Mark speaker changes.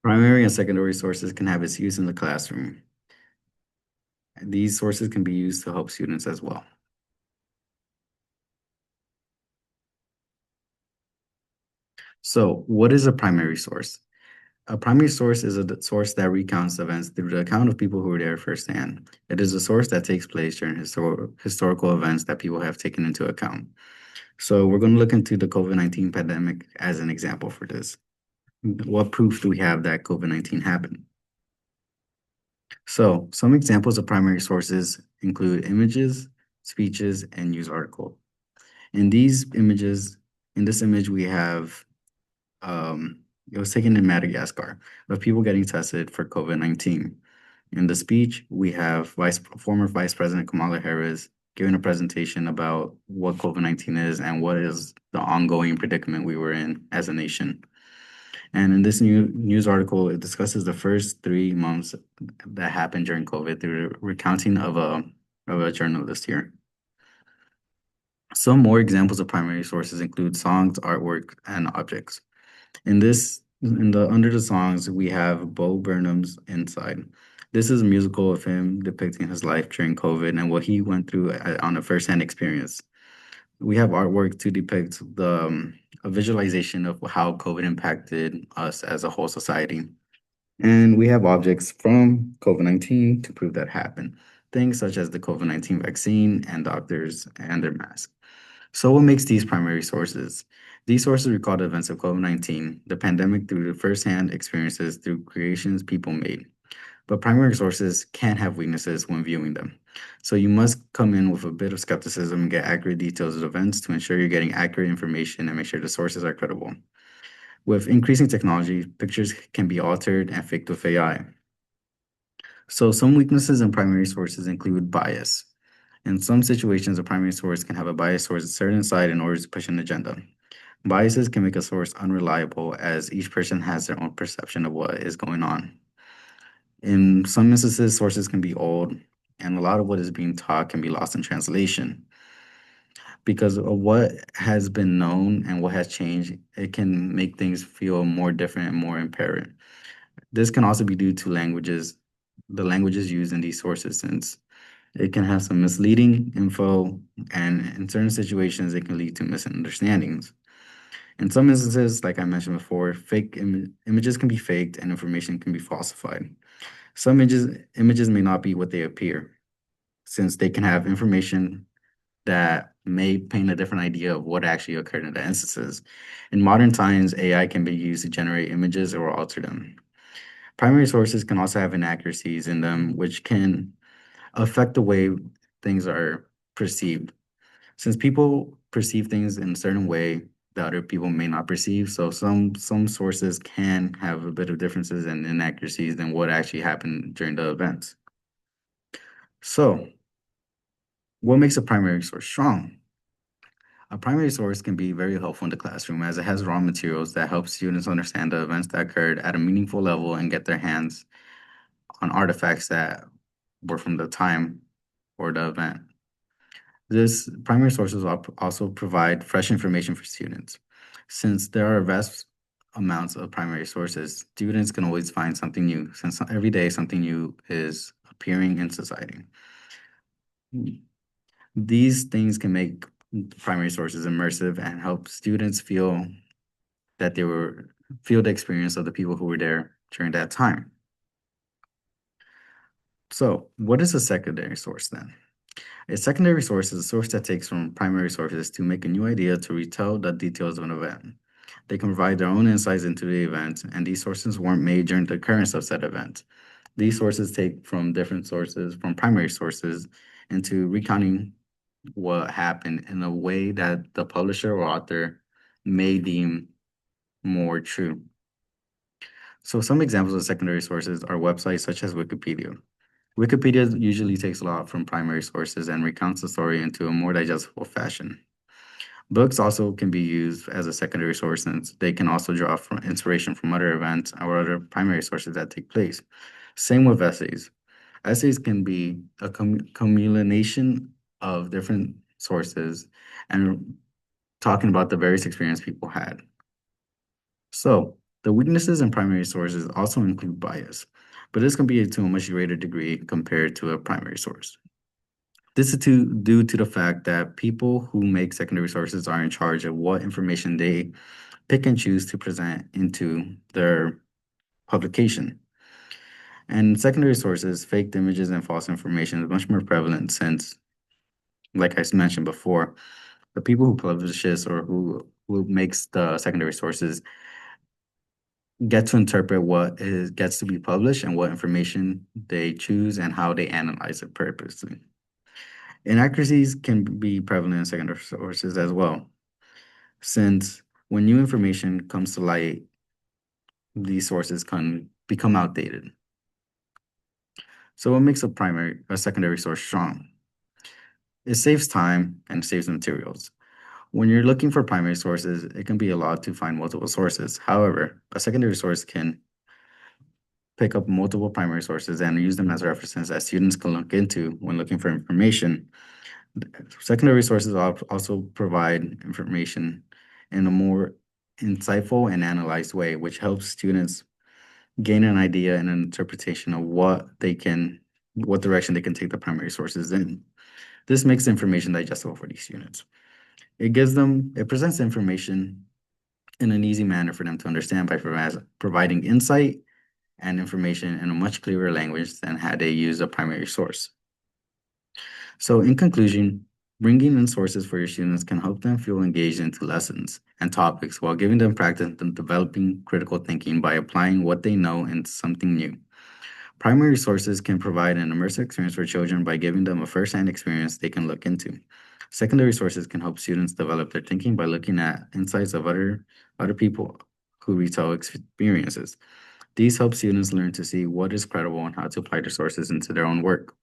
Speaker 1: Primary and secondary sources can have its use in the classroom. These sources can be used to help students as well. So, what is a primary source? A primary source is a source that recounts events through the account of people who were there firsthand. It is a source that takes place during historical events that people have taken into account. So, we're going to look into the COVID-19 pandemic as an example for this. What proof do we have that COVID-19 happened? So, some examples of primary sources include images, speeches, and news article. In these images, in this image, we have it was taken in Madagascar of people getting tested for COVID-19. In the speech, we have former Vice President Kamala Harris giving a presentation about what COVID-19 is and what is the ongoing predicament we were in as a nation. And in this new news article, it discusses the first 3 months that happened during COVID through the recounting of a journalist here. Some more examples of primary sources include songs, artwork, and objects. In the under the songs, we have Bo Burnham's Inside. This is a musical of him depicting his life during COVID and what he went through on a firsthand experience. We have artwork to depict a visualization of how COVID impacted us as a whole society. And we have objects from COVID-19 to prove that happened. Things such as the COVID-19 vaccine and doctors and their masks. So, what makes these primary sources? These sources recall the events of COVID-19, the pandemic through the firsthand experiences through creations people made. But primary sources can have weaknesses when viewing them. So, you must come in with a bit of skepticism and get accurate details of events to ensure you're getting accurate information and make sure the sources are credible. With increasing technology, pictures can be altered and faked with AI. So, some weaknesses in primary sources include bias. In some situations, a primary source can have a bias towards a certain side in order to push an agenda. Biases can make a source unreliable as each person has their own perception of what is going on. In some instances, sources can be old, and a lot of what is being taught can be lost in translation. Because of what has been known and what has changed, it can make things feel more different and more apparent. This can also be due to the languages used in these sources, since it can have some misleading info, and in certain situations, it can lead to misunderstandings. In some instances, like I mentioned before, images can be faked and information can be falsified. Some images may not be what they appear, since they can have information that may paint a different idea of what actually occurred in the instances. In modern times, AI can be used to generate images or alter them. Primary sources can also have inaccuracies in them, which can affect the way things are perceived. Since people perceive things in a certain way that other people may not perceive, so some sources can have a bit of differences and inaccuracies than what actually happened during the events. So, what makes a primary source strong? A primary source can be very helpful in the classroom as it has raw materials that help students understand the events that occurred at a meaningful level and get their hands on artifacts that were from the time or the event. This primary sources also provide fresh information for students. Since there are vast amounts of primary sources, students can always find something new, since every day something new is appearing in society. These things can make primary sources immersive and help students that they were feel the experience of the people who were there during that time. So, what is a secondary source then? A secondary source is a source that takes from primary sources to make a new idea to retell the details of an event. They can provide their own insights into the event, and these sources weren't made during the occurrence of said event. These sources take from different sources, from primary sources, into recounting what happened in a way that the publisher or author may deem more true. So, some examples of secondary sources are websites such as Wikipedia. Wikipedia usually takes a lot from primary sources and recounts the story into a more digestible fashion. Books also can be used as a secondary source since they can also draw from inspiration from other events or other primary sources that take place. Same with essays. Essays can be a culmination of different sources and talking about the various experience people had. So, The weaknesses in primary sources also include bias, but this can be to a much greater degree compared to a primary source. This is due to the fact that people who make secondary sources are in charge of what information they pick and choose to present into their publication. And secondary sources, fake images and false information is much more prevalent since, like I mentioned before, the people who publish this or who makes the secondary sources get to interpret what is gets to be published and what information they choose and how they analyze it purposely. Inaccuracies can be prevalent in secondary sources as well, since when new information comes to light, these sources can become outdated. So what makes a secondary source strong? It saves time and saves materials. When you're looking for primary sources, it can be a lot to find multiple sources. However, a secondary source can pick up multiple primary sources and use them as references that students can look into when looking for information. Secondary sources also provide information in a more insightful and analyzed way, which helps students gain an idea and an interpretation of what direction they can take the primary sources in. This makes information digestible for these students. It presents information in an easy manner for them to understand by providing insight and information in a much clearer language than had they used a primary source. So in conclusion, bringing in sources for your students can help them feel engaged into lessons and topics while giving them practice in developing critical thinking by applying what they know into something new. Primary sources can provide an immersive experience for children by giving them a first-hand experience they can look into. Secondary sources can help students develop their thinking by looking at insights of other people who retell experiences. These help students learn to see what is credible and how to apply their sources into their own work.